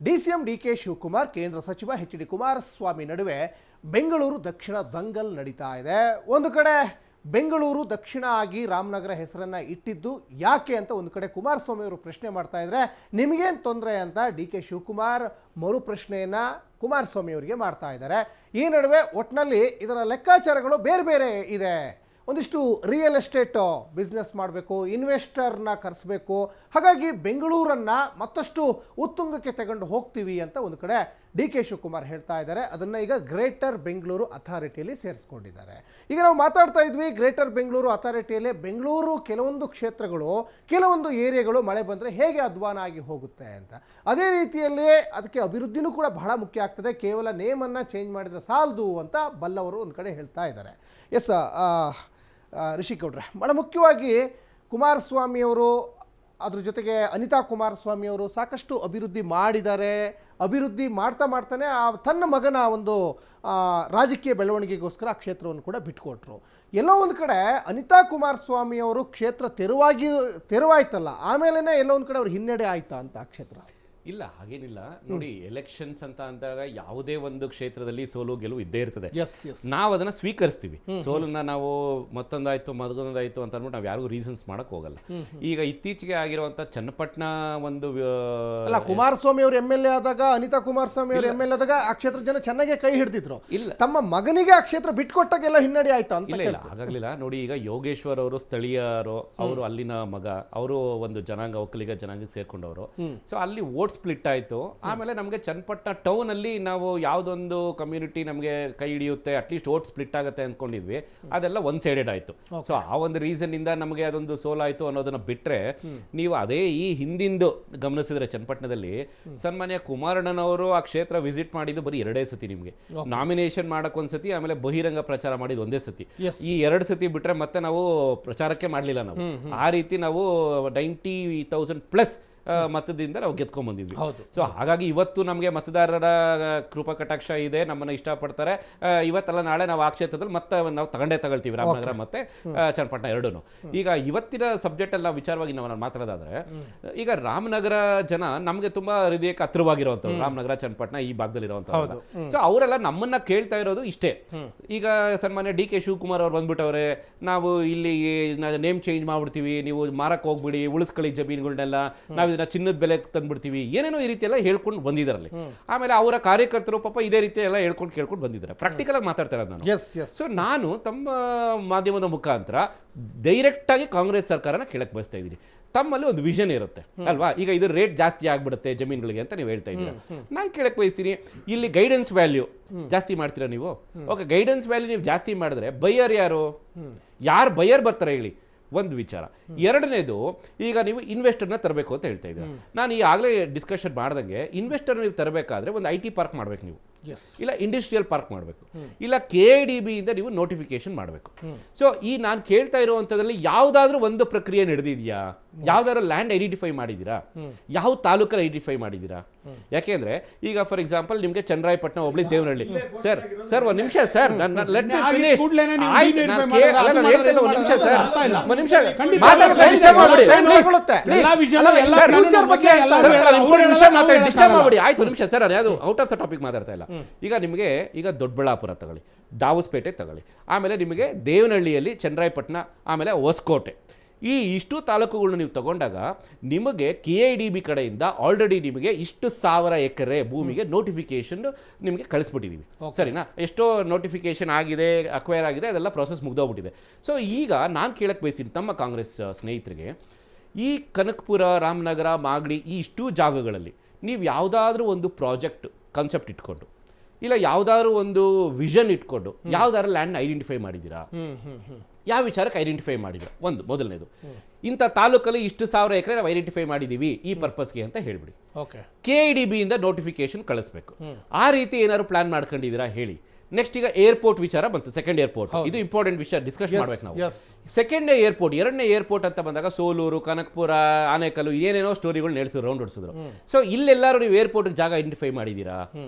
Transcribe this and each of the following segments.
DCM DK Shivakumar ಕೇಂದ್ರ ಸಚಿವ H D. Kumaraswamy ನಡುವೆ ಬೆಂಗಳೂರು ದಕ್ಷಿಣ ದಂಗಲ್ ನಡೀತಾ ಇದೆ. ಒಂದು ಕಡೆ ಬೆಂಗಳೂರು ದಕ್ಷಿಣ ಆಗಿ ರಾಮನಗರ ಹೆಸರನ್ನು ಇಟ್ಟಿದ್ದು ಯಾಕೆ ಅಂತ ಒಂದು ಕಡೆ ಕುಮಾರಸ್ವಾಮಿ ಅವರು ಪ್ರಶ್ನೆ ಮಾಡ್ತಾ ಇದ್ದಾರೆ. ನಿಮಗೇನು ತೊಂದರೆ ಅಂತ ಡಿ.ಕೆ. ಶಿವಕುಮಾರ್ ಮರು ಪ್ರಶ್ನೆಯನ್ನು ಕುಮಾರಸ್ವಾಮಿ ಅವರಿಗೆ ಮಾಡ್ತಾ ಇದ್ದಾರೆ. ಈ ನಡುವೆ ಒಟ್ಟಿನಲ್ಲಿ ಇದರ ಲೆಕ್ಕಾಚಾರಗಳು ಬೇರೆ ಬೇರೆ ಇದೆ. ಒಂದಿಷ್ಟು ರಿಯಲ್ ಎಸ್ಟೇಟ್ ಬಿಸ್ನೆಸ್ ಮಾಡಬೇಕು, ಇನ್ವೆಸ್ಟರ್ನ ಕರೆಸಬೇಕು, ಹಾಗಾಗಿ ಬೆಂಗಳೂರನ್ನು ಮತ್ತಷ್ಟು ಉತ್ತುಂಗಕ್ಕೆ ತಗೊಂಡು ಹೋಗ್ತೀವಿ ಅಂತ ಒಂದು ಕಡೆ ಡಿ.ಕೆ. ಶಿವಕುಮಾರ್ ಹೇಳ್ತಾ ಇದ್ದಾರೆ. ಅದನ್ನು ಈಗ ಗ್ರೇಟರ್ ಬೆಂಗಳೂರು ಅಥಾರಿಟಿಯಲ್ಲಿ ಸೇರಿಸ್ಕೊಂಡಿದ್ದಾರೆ. ಈಗ ನಾವು ಮಾತಾಡ್ತಾ ಇದ್ವಿ ಗ್ರೇಟರ್ ಬೆಂಗಳೂರು ಅಥಾರಿಟಿಯಲ್ಲಿ ಬೆಂಗಳೂರು ಕೆಲವೊಂದು ಕ್ಷೇತ್ರಗಳು, ಕೆಲವೊಂದು ಏರಿಯಾಗಳು ಮಳೆ ಬಂದರೆ ಹೇಗೆ ಅಧ್ವಾನ ಆಗಿ ಹೋಗುತ್ತೆ ಅಂತ. ಅದೇ ರೀತಿಯಲ್ಲಿ ಅದಕ್ಕೆ ಅಭಿವೃದ್ಧಿನೂ ಕೂಡ ಬಹಳ ಮುಖ್ಯ ಆಗ್ತದೆ. ಕೇವಲ ನೇಮನ್ನು ಚೇಂಜ್ ಮಾಡಿದರೆ ಸಾಲದು ಅಂತ ಬಲ್ಲವರು ಒಂದು ಕಡೆ ಹೇಳ್ತಾ ಇದ್ದಾರೆ. ಎಸ್ ರಿಷಿಗೌಡ್ರೆ, ಬಹಳ ಮುಖ್ಯವಾಗಿ ಕುಮಾರಸ್ವಾಮಿಯವರು ಅದ್ರ ಜೊತೆಗೆ ಅನಿತಾ ಕುಮಾರಸ್ವಾಮಿಯವರು ಸಾಕಷ್ಟು ಅಭಿವೃದ್ಧಿ ಮಾಡಿದ್ದಾರೆ. ಅಭಿವೃದ್ಧಿ ಮಾಡ್ತಾನೆ ತನ್ನ ಮಗನ ಒಂದು ರಾಜಕೀಯ ಬೆಳವಣಿಗೆಗೋಸ್ಕರ ಆ ಕ್ಷೇತ್ರವನ್ನು ಕೂಡ ಬಿಟ್ಕೊಟ್ರು. ಎಲ್ಲೋ ಒಂದು ಕಡೆ ಅನಿತಾ ಕುಮಾರಸ್ವಾಮಿಯವರು ಕ್ಷೇತ್ರ ತೆರವಾಯ್ತಲ್ಲ, ಆಮೇಲೆ ಎಲ್ಲೋ ಒಂದು ಕಡೆ ಅವ್ರು ಹಿನ್ನಡೆ ಆಯ್ತಾ ಅಂತ ಆ ಕ್ಷೇತ್ರ? ಇಲ್ಲ, ಹಾಗೇನಿಲ್ಲ. ನೋಡಿ, ಎಲೆಕ್ಷನ್ಸ್ ಅಂತ ಅಂದಾಗ ಯಾವುದೇ ಒಂದು ಕ್ಷೇತ್ರದಲ್ಲಿ ಸೋಲು ಗೆಲುವು ಇದ್ದೇ ಇರ್ತದೆ. ನಾವು ಅದನ್ನ ಸ್ವೀಕರಿಸ್ತೀವಿ. ಸೋಲನ್ನ ನಾವು ಮತ್ತೊಂದಾಯ್ತು ಮತ್ತೊಂದಾಯ್ತು ಅಂತ ಅಂದ್ಬಿಟ್ಟು ನಾವು ಯಾರಿಗೂ ರೀಸನ್ಸ್ ಮಾಡಕ್ ಹೋಗಲ್ಲ. ಈಗ ಇತ್ತೀಚೆಗೆ ಆಗಿರುವಂತ ಚನ್ನಪಟ್ಟಣ ಒಂದು ಕುಮಾರಸ್ವಾಮಿ ಅವರು ಎಂ.ಎಲ್.ಎ ಆದಾಗ, ಅನಿತಾ ಕುಮಾರಸ್ವಾಮಿ ಅವರು ಎಂ.ಎಲ್.ಎ ಆದಾಗ ಆ ಕ್ಷೇತ್ರ ಜನ ಚೆನ್ನಾಗೆ ಕೈ ಹಿಡಿದಿದ್ರು. ಇಲ್ಲ, ತಮ್ಮ ಮಗನಿಗೆ ಆ ಕ್ಷೇತ್ರ ಬಿಟ್ಕೊಟ್ಟಾಗೆಲ್ಲ ಹಿನ್ನಡೆ ಆಯ್ತಾ ಅಂತ? ಇಲ್ಲ, ಹಾಗಾಗ್ಲಿಲ್ಲ. ನೋಡಿ, ಈಗ ಯೋಗೇಶ್ವರ್ ಅವರು ಸ್ಥಳೀಯರು, ಅವರು ಅಲ್ಲಿನ ಮಗ, ಅವರು ಒಂದು ಜನಾಂಗ, ಒಕ್ಕಲಿಗ ಜನಾಂಗಕ್ಕೆ ಸೇರ್ಕೊಂಡವರು. ಸೊ ಅಲ್ಲಿ ವೋಟ್ ಸ್ಪ್ಲಿಟ್ ಆಯಿತು. ಆಮೇಲೆ ನಮಗೆ ಚನ್ನಪಟ್ಟಣ ಟೌನ್ ಅಲ್ಲಿ ನಾವು ಯಾವುದೊಂದು ಕಮ್ಯುನಿಟಿ ನಮಗೆ ಕೈ ಹಿಡಿಯುತ್ತೆ, ಅಟ್ಲೀಸ್ಟ್ ವೋಟ್ ಸ್ಪ್ಲಿಟ್ ಆಗುತ್ತೆ ಅಂದ್ಕೊಂಡಿದ್ವಿ, ಅದೆಲ್ಲ ಒನ್ ಸೈಡೆಡ್ ಆಯಿತು. ಸೊ ಆ ಒಂದು ರೀಸನ್ ಇಂದ ನಮಗೆ ಅದೊಂದು ಸೋಲಾಯಿತು ಅನ್ನೋದನ್ನ ಬಿಟ್ಟರೆ, ನೀವು ಅದೇ ಈ ಹಿಂದಿಂದು ಗಮನಿಸಿದ್ರೆ ಚನ್ನಪಟ್ಟಣದಲ್ಲಿ ಸನ್ಮಾನ್ಯ ಕುಮಾರಣ್ಣನವರು ಆ ಕ್ಷೇತ್ರ ವಿಸಿಟ್ ಮಾಡಿದ್ದು ಬರೀ 2 ಸತಿ. ನಿಮಗೆ ನಾಮಿನೇಷನ್ ಮಾಡಕ್ ಒಂದ್ಸತಿ, ಆಮೇಲೆ ಬಹಿರಂಗ ಪ್ರಚಾರ ಮಾಡಿದ್ದು 1 ಸತಿ. ಈ 2 ಸತಿ ಬಿಟ್ರೆ ಮತ್ತೆ ನಾವು ಪ್ರಚಾರಕ್ಕೆ ಮಾಡಲಿಲ್ಲ. ನಾವು ಆ ರೀತಿ ನಾವು 90,000+ ಮತದಿಂದ ನಾವು ಗೆದ್ಕೊಂಡ್ ಬಂದಿದ್ವಿ. ಸೊ ಹಾಗಾಗಿ ಇವತ್ತು ನಮಗೆ ಮತದಾರರ ಕೃಪಾ ಕಟಾಕ್ಷ ಇದೆ, ನಮ್ಮನ್ನ ಇಷ್ಟಪಡ್ತಾರೆ. ಇವತ್ತಲ್ಲ ನಾಳೆ ನಾವು ಆ ಕ್ಷೇತ್ರದಲ್ಲಿ ಮತ್ತೆ ನಾವು ತಗೊಳ್ತೀವಿ, ರಾಮನಗರ ಮತ್ತೆ ಚನ್ನಪಟ್ಟಣ ಎರಡೂ. ಈಗ ಇವತ್ತಿನ ಸಬ್ಜೆಕ್ಟ್ ಅಲ್ಲಿ ನಾವು ವಿಚಾರವಾಗಿ ನಾವು ಮಾತಾಡೋದಾದ್ರೆ, ಈಗ ರಾಮನಗರ ಜನ ನಮ್ಗೆ ತುಂಬಾ ಹೃದಯಕ್ಕೆ ಹತ್ತಿರವಾಗಿರುವಂಥವ್ರು, ರಾಮನಗರ ಚನ್ನಪಟ್ಟಣ ಈ ಭಾಗದಲ್ಲಿ ಇರುವಂಥವ್ರು. ಸೊ ಅವರೆಲ್ಲ ನಮ್ಮನ್ನ ಕೇಳ್ತಾ ಇರೋದು ಇಷ್ಟೇ. ಈಗ ಸನ್ಮಾನ್ಯ ಡಿ.ಕೆ. ಶಿವಕುಮಾರ್ ಅವ್ರು ಬಂದ್ಬಿಟ್ಟವ್ರೆ, ನಾವು ಇಲ್ಲಿ ನೇಮ್ ಚೇಂಜ್ ಮಾಡ್ಬಿಡ್ತೀವಿ, ನೀವು ಮಾರಕ್ ಹೋಗ್ಬಿಡಿ, ಉಳಿಸ್ಕೊಳ್ಳಿ ಜಮೀನುಗಳನ್ನೆಲ್ಲ, ನಾವು ಚಿನ್ನದ ಬೆಲೆ ತಂದ್ಬಿಡ್ತೀವಿ, ಏನೇನೋ ಈ ರೀತಿ ಎಲ್ಲ ಹೇಳ್ಕೊಂಡು ಬಂದಿದ್ದಾರಲ್ಲಿ. ಆಮೇಲೆ ಅವರ ಕಾರ್ಯಕರ್ತರು ಪಾಪ ಇದೇ ರೀತಿ ಎಲ್ಲ ಕೇಳ್ಕೊಂಡು ಬಂದಿದ್ದಾರೆ. ಪ್ರಾಕ್ಟಿಕಲ್ ಆಗಿ ಮಾತಾಡ್ತಾ ಇರೋದು ನಾನು. ಸೊ ನಾನು ತಮ್ಮ ಮಾಧ್ಯಮದ ಮುಖಾಂತರ ಡೈರೆಕ್ಟ್ ಆಗಿ ಕಾಂಗ್ರೆಸ್ ಸರ್ಕಾರನ ಕೇಳಕ್ ಬಯಸ್ತಾ ಇದ್ದೀನಿ. ತಮ್ಮಲ್ಲಿ ಒಂದು ವಿಷನ್ ಇರುತ್ತೆ ಅಲ್ವಾ? ಈಗ ಇದು ರೇಟ್ ಜಾಸ್ತಿ ಆಗ್ಬಿಡುತ್ತೆ ಜಮೀನುಗಳಿಗೆ ಅಂತ ನೀವು ಹೇಳ್ತಾ ಇದ್ದೀರಾ. ನಾನು ಕೇಳಕ್ ಬಯಸ್ತೀನಿ, ಇಲ್ಲಿ ಗೈಡೆನ್ಸ್ ವ್ಯಾಲ್ಯೂ ಜಾಸ್ತಿ ಮಾಡ್ತೀರಾ ನೀವು? ಓಕೆ, ಗೈಡೆನ್ಸ್ ವ್ಯಾಲ್ಯೂ ನೀವು ಜಾಸ್ತಿ ಮಾಡಿದ್ರೆ ಬೈಯರ್ ಯಾರು ಬೈಯರ್ ಬರ್ತಾರೆ ಹೇಳಿ? ಒಂದು ವಿಚಾರ. ಎರಡನೇದು, ಈಗ ನೀವು ಇನ್ವೆಸ್ಟರ್ನ ತರಬೇಕು ಅಂತ ಹೇಳ್ತಾ ಇದ್ದೀರಾ. ನಾನು ಈಗಾಗಲೇ ಡಿಸ್ಕಷನ್ ಮಾಡ್ದಂಗೆ, ಇನ್ವೆಸ್ಟರ್ ನೀವು ತರಬೇಕಾದ್ರೆ ಒಂದು IT ಪಾರ್ಕ್ ಮಾಡ್ಬೇಕು ನೀವು, ಇಲ್ಲ ಇಂಡಸ್ಟ್ರಿಯಲ್ ಪಾರ್ಕ್ ಮಾಡಬೇಕು, ಇಲ್ಲ KIDB ಇಂದ ನೀವು ನೋಟಿಫಿಕೇಶನ್ ಮಾಡಬೇಕು. ಸೊ ಈ ನಾನು ಕೇಳ್ತಾ ಇರುವಂಥದ್ರಲ್ಲಿ ಯಾವುದಾದ್ರೂ ಒಂದು ಪ್ರಕ್ರಿಯೆ ನಡೆದಿದೆಯಾ? ಯಾವ್ದಾದ್ರು ಲ್ಯಾಂಡ್ ಐಡೆಂಟಿಫೈ ಮಾಡಿದ್ದೀರಾ? ಯಾವ ತಾಲೂಕಲ್ಲಿ ಐಡೆಂಟಿಫೈ ಮಾಡಿದ್ದೀರಾ? ಯಾಕೆಂದ್ರೆ ಈಗ ಫಾರ್ ಎಕ್ಸಾಂಪಲ್ ನಿಮಗೆ ಚನ್ನರಾಯಪಟ್ಟಣ ಹೋಬಳಿ ದೇವನಹಳ್ಳಿ. ಸರ್ ಒಂದು ನಿಮಿಷ ಸರ್, ಲೆಟ್ ಮಿ ಫಿನಿಶ್. ಆಯ್ತು, ನಾನು ಒಂದು ನಿಮಿಷ ಸರ್, ಒಂದು ನಿಮಿಷ ಡಿಸ್ಟರ್ಬ್ ಮಾಡಿ. ಆಯ್ತು, ಒಂದು ನಿಮಿಷ ಸರ್, ಅದು ಔಟ್ ಆಫ್ ದ ಟಾಪಿಕ್ ಮಾತಾಡ್ತಾ ಇಲ್ಲ. ಈಗ ನಿಮಗೆ ಈಗ ದೊಡ್ಡಬಳ್ಳಾಪುರ ತಗೊಳ್ಳಿ, ದಾವಸ್ಪೇಟೆ ತಗೊಳ್ಳಿ, ಆಮೇಲೆ ನಿಮಗೆ ದೇವನಹಳ್ಳಿಯಲ್ಲಿ ಚನ್ನರಾಯಪಟ್ಟಣ, ಆಮೇಲೆ ಹೊಸಕೋಟೆ, ಈ ಇಷ್ಟು ತಾಲೂಕುಗಳನ್ನ ನೀವು ತಗೊಂಡಾಗ ನಿಮಗೆ KIDB ಕಡೆಯಿಂದ ಆಲ್ರೆಡಿ ನಿಮಗೆ ಇಷ್ಟು 1000 ಎಕರೆ ಭೂಮಿಗೆ ನೋಟಿಫಿಕೇಶನ್ ನಿಮಗೆ ಕಳಿಸ್ಬಿಟ್ಟಿದ್ದೀವಿ. ಸರಿನಾ? ಎಷ್ಟೋ ನೋಟಿಫಿಕೇಶನ್ ಆಗಿದೆ, ಅಕ್ವೈರ್ ಆಗಿದೆ, ಅದೆಲ್ಲ ಪ್ರೊಸೆಸ್ ಮುಗ್ದೋಗ್ಬಿಟ್ಟಿದೆ. ಸೊ ಈಗ ನಾನು ಕೇಳಕ್ಕೆ ಬಯಸ್ತೀನಿ ತಮ್ಮ ಕಾಂಗ್ರೆಸ್ ಸ್ನೇಹಿತರಿಗೆ, ಈ ಕನಕಪುರ, ರಾಮನಗರ, ಮಾಗಡಿ, ಈ ಇಷ್ಟು ಜಾಗಗಳಲ್ಲಿ ನೀವು ಯಾವುದಾದ್ರೂ ಒಂದು ಪ್ರಾಜೆಕ್ಟ್ ಕಾನ್ಸೆಪ್ಟ್ ಇಟ್ಕೊಂಡು, ಇಲ್ಲ ಯಾವುದಾದ್ರೂ ಒಂದು ವಿಷನ್ ಇಟ್ಕೊಂಡು ಯಾವ್ದಾದ್ರು ಲ್ಯಾಂಡ್ ಐಡೆಂಟಿಫೈ ಮಾಡಿದ್ದೀರಾ? ಯಾವ ವಿಚಾರಕ್ಕೆ ಐಡೆಂಟಿಫೈ ಮಾಡಿದ್ರು? ಒಂದು ಮೊದಲನೇದು, ಇಂಥ ತಾಲೂಕಲ್ಲಿ ಇಷ್ಟು 1000 ಎಕರೆ ನಾವು ಐಡೆಂಟಿಫೈ ಮಾಡಿದ್ದೀವಿ ಈ ಪರ್ಪಸ್ಗೆ ಅಂತ ಹೇಳ್ಬಿಡಿ. KIDB ಇಂದ ನೋಟಿಫಿಕೇಶನ್ ಕಳಿಸ್ಬೇಕು. ಆ ರೀತಿ ಏನಾದ್ರು ಪ್ಲಾನ್ ಮಾಡ್ಕೊಂಡಿದ್ದೀರಾ ಹೇಳಿ. ನೆಕ್ಸ್ಟ್ ಈಗ ಏರ್ಪೋರ್ಟ್ ವಿಚಾರ ಬಂತು, ಸೆಕೆಂಡ್ ಏರ್ಪೋರ್ಟ್. ಇದು ಇಂಪಾರ್ಟೆಂಟ್ ವಿಷಯ, ಡಿಸ್ಕಸ್ ಮಾಡ್ಬೇಕು ನಾವು. ಸೆಕೆಂಡ್ ಏರ್ಪೋರ್ಟ್, ಎರಡನೇ ಏರ್ಪೋರ್ಟ್ ಅಂತ ಬಂದಾಗ ಸೋಲೂರು, ಕನಕಪುರ, ಆನೇಕಲ್ಲು ಏನೇನೋ ಸ್ಟೋರಿಗಳು ರೌಂಡ್ ಹೊಡಿಸಿದ್ರು. ಸೊ ಇಲ್ಲೆಲ್ಲಾರು ನೀವು ಏರ್ಪೋರ್ಟ್ ಜಾಗ ಐಡೆಂಟಿಫೈ ಮಾಡಿದ್ದೀರಾ?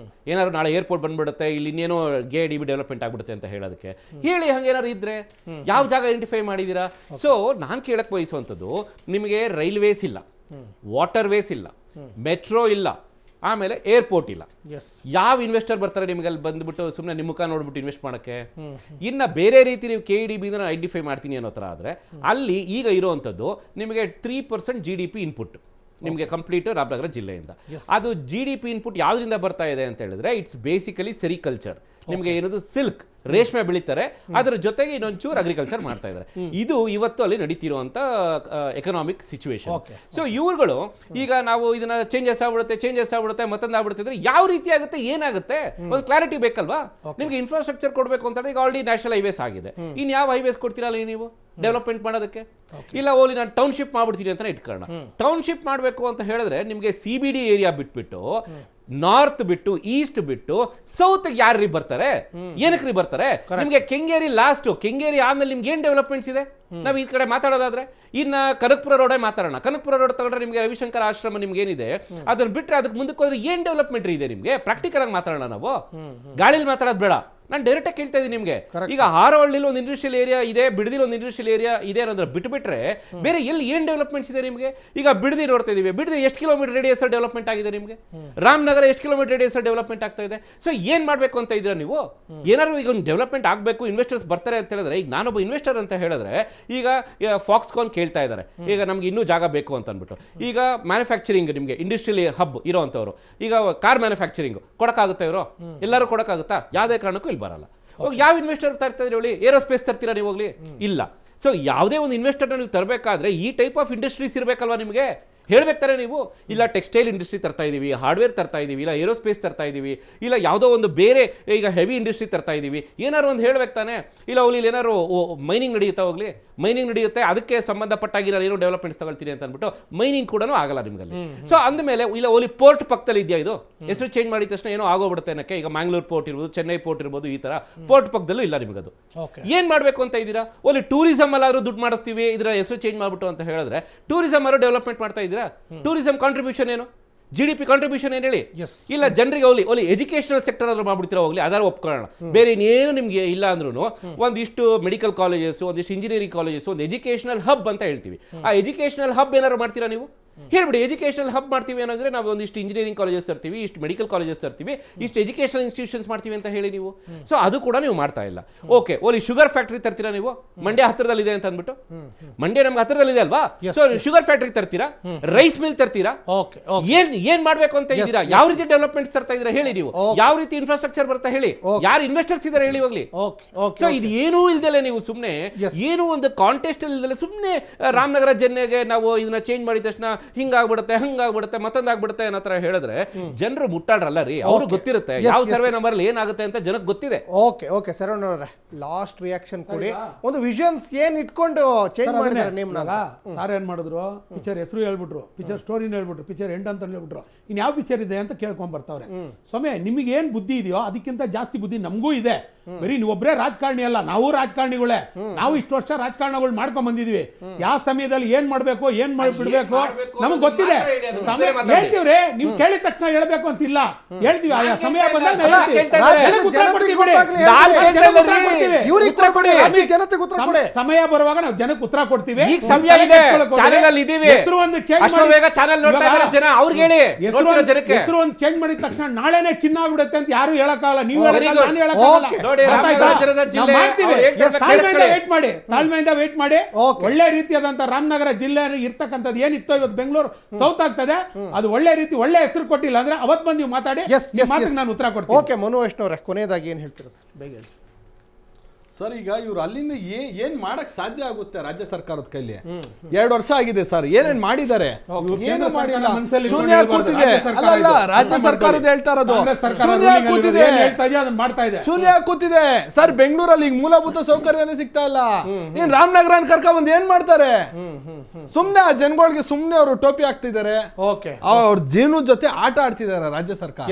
ಏನಾದ್ರು ನಾಳೆ ಏರ್ಪೋರ್ಟ್ ಬಂದ್ಬಿಡುತ್ತೆ, ಇಲ್ಲಿ ಇನ್ನೇನೋ KIDB ಡೆವಲಪ್ಮೆಂಟ್ ಆಗ್ಬಿಡುತ್ತೆ ಅಂತ ಹೇಳೋದಕ್ಕೆ ಹೇಳಿ. ಹಂಗೇನಾದ್ರು ಇದ್ರೆ ಯಾವ ಜಾಗ ಐಡೆಂಟಿಫೈ ಮಾಡಿದ್ದೀರಾ? ಸೊ ನಾನು ಕೇಳಕ್ ಬಯಸುವಂಥದ್ದು, ನಿಮಗೆ ರೈಲ್ವೇಸ್ ಇಲ್ಲ, ವಾಟರ್ ವೇಸ್ ಇಲ್ಲ, ಮೆಟ್ರೋ ಇಲ್ಲ, ಆಮೇಲೆ ಏರ್ಪೋರ್ಟ್ ಇಲ್ಲ. ಎಸ್ ಯಾವ ಇನ್ವೆಸ್ಟರ್ ಬರ್ತಾರೆ ನಿಮಗೆ ಅಲ್ಲಿ ಬಂದ್ಬಿಟ್ಟು ಸುಮ್ಮನೆ ನಿಮ್ಮ ಮುಖ ನೋಡ್ಬಿಟ್ಟು ಇನ್ವೆಸ್ಟ್ ಮಾಡೋಕ್ಕೆ? ಇನ್ನು ಬೇರೆ ರೀತಿ ನೀವು KEDB ಐಡೆಂಟಿಫೈ ಮಾಡ್ತೀನಿ ಅನ್ನೋ ಥರ ಆದರೆ ಅಲ್ಲಿ ಈಗ ಇರುವಂಥದ್ದು ನಿಮಗೆ 3% GDP ಇನ್ಪುಟ್ ನಿಮಗೆ ಕಂಪ್ಲೀಟ್ ರಾಮನಗರ ಜಿಲ್ಲೆಯಿಂದ. ಅದು GDP ಇನ್ಪುಟ್ ಯಾವುದರಿಂದ ಬರ್ತಾ ಇದೆ ಅಂತ ಹೇಳಿದ್ರೆ ಇಟ್ಸ್ ಬೇಸಿಕಲಿ ಸೆರಿಕಲ್ಚರ್. ನಿಮಗೆ ಏನದು ಸಿಲ್ಕ್ ರೇಷ್ಮೆ ಬೆಳೀತಾರೆ, ಅದರ ಜೊತೆಗೆ ಇನ್ನೊಂಚೂರು ಅಗ್ರಿಕಲ್ಚರ್ ಮಾಡ್ತಾ ಇದ್ದಾರೆ. ಇದು ಇವತ್ತು ಅಲ್ಲಿ ನಡೀತಿರುವಂತ ಎಕನಾಮಿಕ್ ಸಿಚುವೇಶನ್. ಸೊ ಇವ್ರುಗಳು ಈಗ ನಾವು ಇದನ್ನ ಚೇಂಜಸ್ ಆಗ್ಬಿಡುತ್ತೆ ಮತ್ತೊಂದು ಆಗ್ಬಿಡುತ್ತೆ ಅಂದ್ರೆ ಯಾವ ರೀತಿ ಆಗುತ್ತೆ, ಏನಾಗುತ್ತೆ, ಒಂದು ಕ್ಲಾರಿಟಿ ಬೇಕಲ್ವಾ? ನಿಮ್ಗೆ ಇನ್ಫ್ರಾಸ್ಟ್ರಕ್ಚರ್ ಕೊಡಬೇಕು ಅಂತಂದ್ರೆ ಈಗ ಆಲ್ರೆಡಿ ನ್ಯಾಷನಲ್ ಹೈವೇಸ್ ಆಗಿದೆ, ಇನ್ ಯಾವ ಹೈವೇಸ್ ಕೊಡ್ತೀರಲ್ಲ ನೀವು ಡೆವಲಪ್ಮೆಂಟ್ ಮಾಡೋದಕ್ಕೆ? ಇಲ್ಲ ಓಲಿ ನಾನು ಟೌನ್ಶಿಪ್ ಮಾಡ್ಬಿಡ್ತೀನಿ ಅಂತ ಇಟ್ಕೊಳ್ಳೋಣ. ಟೌನ್ಶಿಪ್ ಮಾಡಬೇಕು ಅಂತ ಹೇಳಿದ್ರೆ ನಿಮಗೆ CBD ಏರಿಯಾ ಬಿಟ್ಬಿಟ್ಟು ನಾರ್ತ್ ಬಿಟ್ಟು ಈಸ್ಟ್ ಬಿಟ್ಟು ಸೌತ್ ಯಾರ್ರಿ ಬರ್ತಾರೆ? ಏನಕ್ರಿ ಬರ್ತಾರೆ? ನಿಮ್ಗೆ ಕೆಂಗೇರಿ ಲಾಸ್ಟ್, ಕೆಂಗೇರಿ ಆದ್ಮೇಲೆ ನಿಮ್ಗೆ ಏನ್ ಡೆವಲಪ್ಮೆಂಟ್ಸ್ ಇದೆ? ನಾವು ಈ ಕಡೆ ಮಾತಾಡೋದಾದ್ರೆ ಇನ್ನ ಕನಕಪುರ ರೋಡೇ ಮಾತಾಡೋಣ. ಕನಕಪುರ ರೋಡ್ ತಗೊಂಡ್ರೆ ನಿಮ್ಗೆ ರವಿಶಂಕರ್ ಆಶ್ರಮ ನಿಮ್ಗೆ ಏನಿದೆ ಅದನ್ನ ಬಿಟ್ರೆ ಅದಕ್ಕೆ ಮುಂದಕ್ಕೆ ಹೋದ್ರೆ ಏನ್ ಡೆವಲಪ್ಮೆಂಟ್ ಇದೆ ನಿಮ್ಗೆ? ಪ್ರಾಕ್ಟಿಕಲ್ ಆಗಿ ಮಾತಾಡೋಣ. ನಾವು ಗಾಳಿಲಿ ಮಾತಾಡೋದು ಬೇಡ, ನಾನು ಡೈರೆಕ್ಟ್ ಆಗಿ ಕೇಳ್ತಾ ಇದ್ದೀನಿ ನಿಮಗೆ. ಈಗ ಹಾರೋಹಳ್ಳಿಲಿ ಒಂದು ಇಂಡಸ್ಟ್ರಿಯಲ್ ಏರಿಯಾ ಇದೆ, ಬಿಡದಿಲಿ ಒಂದು ಇಂಡಸ್ಟ್ರಿಯಲ್ ಏರಿಯಾ ಇದೆ ಅನ್ನೋದ್ರ ಬಿಟ್ಬಿಟ್ರೆ ಬೇರೆ ಎಲ್ಲಿ ಏನ್ ಡೆವಲಪ್ಮೆಂಟ್ಸ್ ಇದೆ ನಿಮಗೆ? ಈಗ ಬಿಡದಿ ನೋಡ್ತಾ ಇದೀವಿ, ಬಿಡದಿ ಎಷ್ಟು ಕಿಲೋಮೀಟರ್ ರೇಡಿಯಸ್ ಡೆವಲಪ್ಮೆಂಟ್ ಆಗಿದೆ ನಿಮಗೆ? ರಾಮನಗರ ಎಷ್ಟು ಕಿಲೋಮೀಟರ್ ರೇಡಿಯಸ್ ಡೆವಲಪ್ಮೆಂಟ್ ಆಗ್ತಾ ಇದೆ? ಸೊ ಏನ್ ಮಾಡ್ಬೇಕು ಅಂತ ಇದ್ದೀರಾ ನೀವು? ಏನಾದ್ರು ಈಗ ಒಂದು ಡೆವಲಪ್ಮೆಂಟ್ ಆಗಬೇಕು, ಇನ್ವೆಸ್ಟರ್ಸ್ ಬರ್ತಾರೆ ಅಂತ ಹೇಳಿದ್ರೆ, ಈಗ ನಾನೊಬ್ಬ ಇನ್ವೆಸ್ಟರ್ ಅಂತ ಹೇಳಿದ್ರೆ ಈಗ ಫಾಕ್ಸ್ಕಾನ್ ಕೇಳ್ತಾ ಇದ್ದಾರೆ, ಈಗ ನಮ್ಗೆ ಇನ್ನೂ ಜಾಗ ಬೇಕು ಅಂತ ಅಂದ್ಬಿಟ್ಟು. ಈಗ ಮ್ಯಾನುಫ್ಯಾಕ್ಚರಿಂಗ್ ನಿಮಗೆ ಇಂಡಸ್ಟ್ರಿಯಲ್ ಹಬ್ ಇರೋವಂಥವ್ರು, ಈಗ ಕಾರ್ ಮ್ಯಾನುಫ್ಯಾಕ್ಚರಿಂಗ್ ಕೊಡಕ್ಕಾಗುತ್ತೆ ಇವರು? ಎಲ್ಲರೂ ಕೊಡಕ್ಕಾಗುತ್ತಾ? ಯಾವುದೇ ಕಾರಣಕ್ಕೂ ಇಲ್ಲಿ ಬರಲ್ಲ. ಯಾವ ಇನ್ವೆಸ್ಟರ್ ತರ್ತಾ ಇದ್ರಿ ಹೇಳಿ? ಏರೋಸ್ಪೇಸ್ ತರ್ತೀರಾ ನೀವು ಹೋಗ್ಲಿ? ಇಲ್ಲ. ಸೊ ಯಾವುದೇ ಒಂದು ಇನ್ವೆಸ್ಟರ್ನ ನೀವು ತರಬೇಕಾದ್ರೆ ಈ ಟೈಪ್ ಆಫ್ ಇಂಡಸ್ಟ್ರೀಸ್ ಇರಬೇಕಲ್ವಾ ನಿಮಗೆ? ಹೇಳ್ಬೇಕಾರೆ ನೀವು ಇಲ್ಲ ಟೆಕ್ಸ್ಟೈಲ್ ಇಂಡಸ್ಟ್ರಿ ತರ್ತಾ ಇದೀವಿ, ಹಾರ್ಡ್ವೇರ್ ತರ್ತಾ ಇದೀವಿ, ಇಲ್ಲ ಏರೋಸ್ಪೇಸ್ ತರ್ತಾ ಇದೀವಿ, ಇಲ್ಲ ಯಾವುದೋ ಒಂದು ಬೇರೆ ಈಗ ಹೆವಿ ಇಂಡಸ್ಟ್ರಿ ತರ್ತಾ ಇದೀವಿ, ಏನಾರು ಒಂದು ಹೇಳ್ಬೇಕು ತಾನೆ? ಇಲ್ಲ ಹೋಗ್ಲಿ ಏನಾರು ಮೈನಿಂಗ್ ನಡೆಯುತ್ತಾ? ಹೋಗ್ಲಿ ಮೈನಿಂಗ್ ನಡೆಯುತ್ತೆ, ಅದಕ್ಕೆ ಸಂಬಂಧಪಟ್ಟಾಗಿ ನಾನು ಏನೋ ಡೆವಲಪ್ಮೆಂಟ್ಸ್ ತಗೊಳ್ತೀನಿ ಅಂತ ಅಂದ್ಬಿಟ್ಟು ಮೈನಿಂಗ್ ಕೂಡ ಆಗಲ್ಲ ನಿಮ್ಗಲ್ಲಿ. ಸೊ ಅಂದಮೇಲೆ ಇಲ್ಲ ಓಲಿ ಪೋರ್ಟ್ ಪಕ್ಕದಲ್ಲಿ ಇದೆಯಾ? ಇದು ಹೆಸರು ಚೇಂಜ್ ಮಾಡಿದ ತಕ್ಷಣ ಏನೋ ಆಗೋಗ್ಬಿಡುತ್ತೆ ಅನ್ನಕ್ಕೆ. ಈಗ ಮ್ಯಾಂಗ್ಳೂರ್ ಪೋರ್ಟ್ ಇರ್ಬೋದು, ಚೆನ್ನೈ ಪೋರ್ಟ್ ಇರ್ಬೋದು, ಈ ತರ ಪೋರ್ಟ್ ಪಕ್ಕದಲ್ಲೂ ಇಲ್ಲ ನಿಮಗದು. ಏನ್ ಮಾಡ್ಬೇಕು ಅಂತ ಇದ್ದೀರಾ? ಓಲಿ ಟೂರಿಸಂ ಅಲ್ಲಾದ್ರೂ ದುಡ್ಡು ಮಾಡಿಸ್ತೀವಿ ಇದರ ಹೆಸರು ಚೇಂಜ್ ಮಾಡ್ಬಿಟ್ಟು ಅಂತ ಹೇಳಿದ್ರೆ ಟೂರಿಸಂ ಆದ್ರೂ ಡೆವಲಪ್ಮೆಂಟ್ ಮಾಡ್ತಾ ಇದ್ದೀರಾ? ಟೂರಿಸಂ ಕಾಂಟ್ರಿಬ್ಯೂಷನ್ ಏನು? GDP ಕಾಂಟ್ರಿಬ್ಯೂಷನ್ ಏನು ಹೇಳಿ? ಇಲ್ಲ ಜನರಿಗೆ ಓಲಿ ಎಜುಕೇಶನಲ್ ಸೆಕ್ಟರ್ ಆದ್ರೂ ಮಾಡ್ಬಿಡ್ತೀರಾ? ಹೋಗ್ಲಿ ಅದಾರು ಒಪ್ಕೊಳ್ಳೋಣ. ಬೇರೆ ಇನ್ನೇನು ನಿಮ್ಗೆ ಇಲ್ಲ ಅಂದ್ರೂ ಒಂದಿಷ್ಟು ಮೆಡಿಕಲ್ ಕಾಲೇಜಸ್, ಒಂದಿಷ್ಟು ಇಂಜಿನಿಯರಿಂಗ್ ಕಾಲೇಜಸ್, ಒಂದು ಎಜುಕೇಶನಲ್ ಹಬ್ ಅಂತ ಹೇಳ್ತೀವಿ. ಆ ಎಜುಕೇಶನಲ್ ಹಬ್ ಏನಾದ್ರು ಮಾಡ್ತೀರಾ ನೀವು? ಹೇಳ್ಬಿಡಿ. ಎಜುಕೇಶನಲ್ ಹಬ್ ಮಾಡ್ತೀವಿ ಏನಂದ್ರೆ ನಾವು ಒಂದಿಷ್ಟು ಇಂಜಿನಿಯರಿಂಗ್ ಕಾಲೇಜಸ್ ತರ್ತೀವಿ, ಇಷ್ಟು ಮೆಡಿಕಲ್ ಕಾಲೇಜಸ್ ತರ್ತೀವಿ, ಇಷ್ಟು ಎಜುಕೇಶನಲ್ ಇನ್ಸ್ಟಿಟ್ಯೂಷನ್ಸ್ ಮಾಡ್ತೀವಿ ಅಂತ ಹೇಳಿ ನೀವು. ಸೊ ಅದು ಕೂಡ ನೀವು ಮಾಡ್ತಾ ಇಲ್ಲ. ಓಕೆ ಓಲಿ ಶುಗರ್ ಫ್ಯಾಕ್ಟ್ರಿ ತರ್ತೀರಾ ನೀವು? ಮಂಡ್ಯ ಹತ್ತಿರದಲ್ಲಿದೆ ಅಂತ ಅಂದ್ಬಿಟ್ಟು, ಮಂಡ್ಯ ನಮ್ಗೆ ಹತ್ತಿರದಲ್ಲಿದೆ ಅಲ್ವಾ? ಸೊ ಶುಗರ್ ಫ್ಯಾಕ್ಟ್ರಿ ತರ್ತೀರಾ? ರೈಸ್ ಮಿಲ್ ತರ್ತೀರಾ? ಏನ್ ಮಾಡ್ಬೇಕು ಅಂತ ಇದ್ದೀರಾ? ಯಾವ ರೀತಿ ಡೆವಲಪ್ಮೆಂಟ್ಸ್ ತರ್ತಾ ಇದ್ದೀರಾ ಹೇಳಿ ನೀವು? ಯಾವ ರೀತಿ ಇನ್ಫ್ರಾಸ್ಟ್ರಕ್ಚರ್ ಬರ್ತಾ ಹೇಳಿ? ಯಾರು ಇನ್ವೆಸ್ಟರ್ಸ್ ಇದ್ದಾರೆ ಹೇಳಿ ಹೋಗ್ಲಿ? ಸೊ ಇದು ಏನೂ ಇಲ್ದಲೆ ನೀವು ಸುಮ್ಮನೆ ಏನೋ ಒಂದು ಕಾಂಟೆಸ್ಟ್ ಇಲ್ದಲೆ ಸುಮ್ಮನೆ ರಾಮನಗರ ಜಿಲ್ಲೆಗೆ ನಾವು ಇದನ್ನ ಚೇಂಜ್ ಮಾಡಿದ ತಕ್ಷಣ ಹಿಂಗಾಗ್ಬಿಡುತ್ತೆ, ಹಂಗಾಗ್ಬಿಡುತ್ತೆ, ಮತ್ತೊಂದಾಗ್ಬಿಡುತ್ತೆ ಅನ್ನೋ ತರ ಹೇಳಿದ್ರೆ ಜನರು ಮುಟ್ಟಾಡ್ರಲ್ಲ ರೀ. ಅವ್ರು ಗೊತ್ತಿರುತ್ತೆ ಯಾವ ಸರ್ವೆ ನಂಬರ್ ಅಲ್ಲಿ ಏನಾಗುತ್ತೆ ಅಂತ ಜನಕ್ಕೆ ಗೊತ್ತಿದೆ. ಓಕೆ ಸರವಣ ಅವರೇ, ಲಾಸ್ಟ್ ರಿಯಾಕ್ಷನ್ ಕೊಡಿ. ಒಂದು ವಿಷನ್ಸ್ ಏನ್ ಇಟ್ಕೊಂಡು ಚೇಂಜ್ ಮಾಡಿದ್ದಾರೆ ನಿಮ್ನ? ಸಾರ್ ಏನ್ ಮಾಡಿದ್ರು? ಪಿಕ್ಚರ್ ಹೆಸರು ಹೇಳ್ಬಿಟ್ರು, ಪಿಕ್ಚರ್ ಸ್ಟೋರಿನ ಹೇಳ್ಬಿಟ್ರು, ಪಿಕ್ಚರ್ ಎಂಡ್ ಅಂತ ಹೇಳ್ಬಿಟ್ರು. ಇನ್ ಯಾವ ಪಿಕ್ಚರ್ ಇದೆ ಅಂತ ಕೇಳ್ಕೊಂಡ್ ಬರ್ತಾವ್ರೆ. ಸ್ವಾಮಿ ನಿಮಗೆ ಏನ್ ಬುದ್ಧಿ ಇದೆಯೋ ಅದಕ್ಕಿಂತ ಜಾಸ್ತಿ ಬುದ್ಧಿ ನಮಗೂ ಇದೆ. ಬರೀ ನೀವೊಬ್ಬರೇ ರಾಜಕಾರಣಿ ಅಲ್ಲ, ನಾವು ರಾಜಕಾರಣಿಗಳೇ. ನಾವು ಇಷ್ಟು ವರ್ಷ ರಾಜಕಾರಣಗಳು ಮಾಡ್ಕೊಂಡ್ ಬಂದಿದೀವಿ. ಯಾವ ಸಮಯದಲ್ಲಿ ಏನ್ ಮಾಡ್ಬೇಕು, ಏನ್ ಮಾಡ್ಬಿಡ್ಬೇಕು ನಮಗ್ ಗೊತ್ತಿದೆ. ಹೇಳ್ತೀವ್ರಿ, ನೀವು ಕೇಳಿದ ತಕ್ಷಣ ಹೇಳ್ಬೇಕು ಅಂತಿಲ್ಲ, ಹೇಳ್ತೀವಿ. ಆಯಾ ಸಮಯ ಬಂದಾಗ ಸಮಯ ಬರುವಾಗ ನಾವು ಜನಕ್ಕೆ ಉತ್ತರ ಕೊಡ್ತೀವಿ. ಹೆಸರು ಒಂದು ಚೇಂಜ್ ಮಾಡಿದ ತಕ್ಷಣ ನಾಳೆನೆ ಚಿನ್ನ ಆಗ್ಬಿಡುತ್ತೆ ಅಂತ ಯಾರು ಹೇಳಕ್ಕಾಗಲ್ಲ. ನೀವು ತಾಳ್ಮೆಯಿಂದ ವೇಟ್ ಮಾಡಿ. ಒಳ್ಳೆ ರೀತಿಯಾದಂತ ರಾಮನಗರ ಜಿಲ್ಲೆ ಇರ್ತಕ್ಕಂಥದ್ದು ಏನಿತ್ತೋ ಇವತ್ತು ಬೆಂಗಳೂರು ಸೌತ್ ಆಗ್ತದೆ, ಅದು ಒಳ್ಳೆ ರೀತಿ ಒಳ್ಳೆ ಹೆಸರು ಕೊಟ್ಟಿಲ್ಲ ಅಂದ್ರೆ ಅವತ್ತು ಬಂದು ನೀವು ಮಾತಾಡಿ, ನಾನು ಉತ್ತರ ಕೊಡ್ತೀನಿ. ಓಕೆ ಮನು ವೈಷ್ಣವ್ರೆ, ಕೊನೆಯದಾಗಿ ಏನ್ ಹೇಳ್ತೀರಾ ಸರ್? ಬೇಗ ಹೇಳಿ ಸರ್. ಈಗ ಇವ್ರು ಅಲ್ಲಿಂದ ಏನ್ ಮಾಡಕ್ ಸಾಧ್ಯ ಆಗುತ್ತೆ ರಾಜ್ಯ ಸರ್ಕಾರದ ಕೈಲಿ? 2 ವರ್ಷ ಆಗಿದೆ ಸರ್, ಏನೇನ್ ಮಾಡಿದ್ದಾರೆ? ಏನು ಮಾಡಿಲ್ಲ. ಶೂನ್ಯ ಕೂತಿದೆ. ಅಲ್ಲ, ರಾಜ್ಯ ಸರ್ಕಾರದ ಹೇಳ್ತಾ ಇರೋದು ಶೂನ್ಯ ಕೂತಿದೆ ಸರ್. ಬೆಂಗಳೂರಲ್ಲಿ ಈಗ ಮೂಲಭೂತ ಸೌಕರ್ಯನೇ ಸಿಗ್ತಾ ಇಲ್ಲ. ಏನ್ ರಾಮನಗರ ಕರ್ಕೊಂಡ್ ಬಂದು ಏನ್ ಮಾಡ್ತಾರೆ? ಸುಮ್ನೆ ಆ ಜನಗಳಿಗೆ ಸುಮ್ನೆ ಅವರು ಟೋಪಿ ಹಾಕ್ತಿದ್ದಾರೆ. ಅವ್ರ ಜೀವನದ ಜೊತೆ ಆಟ ಆಡ್ತಿದ್ದಾರೆ ರಾಜ್ಯ ಸರ್ಕಾರ.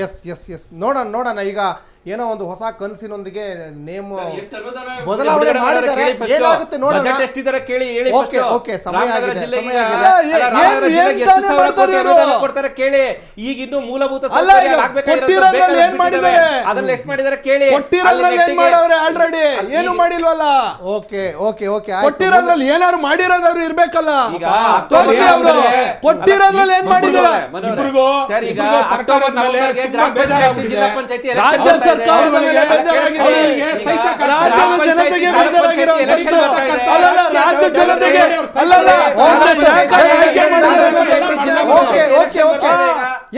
ಎಸ್ ನೋಡೋಣ. ಈಗ ಏನೋ ಒಂದು ಹೊಸ ಕನಸಿನೊಂದಿಗೆ ನೇಮ್ ಎಷ್ಟು ಅನುದಾನ ಬದಲಾವಣೆ ಬಿಡುಗಡೆ ಮಾಡಿದ್ದಾರೆ. ಕೇಳಿ first. ಏನಾಗುತ್ತೆ ನೋಡೋಣ. ಬಜೆಟ್ ಎಷ್ಟಿದ್ದಾರೆ ಕೇಳಿ ಹೇಳಿ ಓಕೆ, first. ಓಕೆ, ಸಮಯ ರಾಮನಗರ ಆಗಿದೆ, ಜಿಲ್ಲೆಗೆ ಸಮಯ ಈಗ- ಆಗಿದೆ. ಅಲ್ಲ, ರಾಮನಗರ ಏನ್ ಜಿಲ್ಲೆಗೆ ತಾನೇ ಎಷ್ಟು ಸಾವಿರ ಮಾಡ್ತಾರೆ ಕೋಟಿ ಇವ್ರು? ಅನುದಾನ ಕೊಡ್ತಾರೆ ಕೇಳಿ. ಈಗ ಇನ್ನು ಮೂಲಭೂತ ಅಲ್ಲ, ಸೌಕರ್ಯ ಈಗ ಆಗ್ಬೇಕಾಗಿರೋದು ಕೊಟ್ಟಿರೋದ್ರಲ್ಲಿ ಬೇಕಾದಷ್ಟು ಏನ್ ಮಾಡಿದ್ದಾರೆ? ಬಿಟ್ಟಿದ್ದಾರೆ. ಅದ್ರಲ್ಲಿ ಎಷ್ಟು ಮಾಡಿದ್ದಾರೆ ಕೇಳಿ. ಅಲ್ಲಿ ಕೊಟ್ಟಿರೋದ್ರಲ್ಲಿ ಏನ್ ನೆಟ್ಟಿಗೆ- ಮಾಡವ್ರೆ ಆಲ್ರೆಡಿ ಅಲ್ಲಿ ಏನು ಈಗ- ಮಾಡಿಲ್ವಲ್ಲ. ಓಕೆ ಓಕೆ ಓಕೆ ಕೊಟ್ಟಿರೋದ್ರಲ್ಲಿ ಏನಾದ್ರು ಮಾಡಿರೋದಾದ್ರು ಇರ್ಬೇಕಲ್ಲ. ಈಗ ತೋರಿಸಿ ಅಕ್ಟೋಬರ್ ಅವ್ರು. ಕೊಟ್ಟಿರೋದ್ರಲ್ಲಿ ಏನ್ ಮಾಡಿದಾರೆ? ಇಬ್ರಿಗೂ ಸರ್ ಈಗ ಇಬ್ರಿಗೂ ಅಕ್ಟೋಬರ್ ಸರ್ಕಾರದ ಮೇಲೆ ನವೆಂಬರ್ಗೆ ತುಂಬಾ ಗ್ರಾಮ ಪಂಚಾಯತಿ ಜಿಲ್ಲಾ ಬೇಜಾರಾಗಿದೆ. ಪಂಚಾಯತಿ ರಾಜ್ಯ ಸರ್ಕಾರದ ಮೇಲೆ ಬೇಜಾರಾಗಿದೆ. ರಾಜ್ಯದ ಜನತೆಗೆ ಎಲೆಕ್ಷನ್ ಬರ್ತಾ ಇದೆ. ಅಲ್ಲಲ್ಲ, ರಾಜ್ಯ ಜನತೆಗೆ ಅಲ್ಲಲ್ಲ, okay okay okay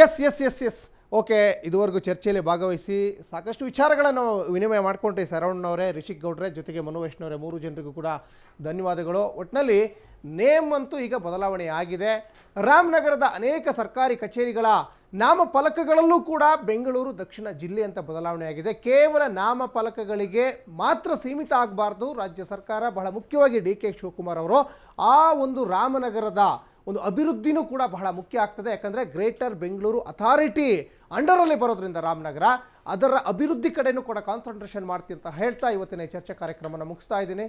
yes yes yes yes okay. ಇದುವರೆಗೂ ಚರ್ಚೆಯಲ್ಲಿ ಭಾಗವಹಿಸಿ ಸಾಕಷ್ಟು ವಿಚಾರಗಳನ್ನು ವಿನಿಮಯ ಮಾಡ್ಕೊಂಡ್ರಿ ಶರವಣ್ಣವರೇ, ರಿಷಿಕ್ ಗೌಡ್ರೆ, ಜೊತೆಗೆ ಮನು ವೈಷ್ಣವರೇ, 3 ಜನರಿಗೂ ಕೂಡ ಧನ್ಯವಾದಗಳು. ಒಟ್ಟಿನಲ್ಲಿ ನೇಮ್ ಅಂತೂ ಈಗ ಬದಲಾವಣೆ ಆಗಿದೆ. ರಾಮನಗರದ ಅನೇಕ ಸರ್ಕಾರಿ ಕಚೇರಿಗಳ ನಾಮಫಲಕಗಳಲ್ಲೂ ಕೂಡ ಬೆಂಗಳೂರು ದಕ್ಷಿಣ ಜಿಲ್ಲೆ ಅಂತ ಬದಲಾವಣೆ ಆಗಿದೆ. ಕೇವಲ ನಾಮಫಲಕಗಳಿಗೆ ಮಾತ್ರ ಸೀಮಿತ ಆಗಬಾರ್ದು ರಾಜ್ಯ ಸರ್ಕಾರ. ಬಹಳ ಮುಖ್ಯವಾಗಿ DK ಶಿವಕುಮಾರ್ ಅವರು ಆ ಒಂದು ರಾಮನಗರದ ಒಂದು ಅಭಿವೃದ್ಧಿನೂ ಕೂಡ ಬಹಳ ಮುಖ್ಯ ಆಗ್ತದೆ. ಯಾಕಂದರೆ ಗ್ರೇಟರ್ ಬೆಂಗಳೂರು ಅಥಾರಿಟಿ ಅಂಡರಲ್ಲಿ ಬರೋದ್ರಿಂದ ರಾಮನಗರ ಅದರ ಅಭಿವೃದ್ಧಿ ಕಡೆನೂ ಕೂಡ ಕಾನ್ಸಂಟ್ರೇಷನ್ ಮಾಡ್ತೀನಿ ಅಂತ ಹೇಳ್ತಾ ಇವತ್ತಿನ ಚರ್ಚಾ ಕಾರ್ಯಕ್ರಮನ ಮುಗಿಸ್ತಾ ಇದ್ದೀನಿ.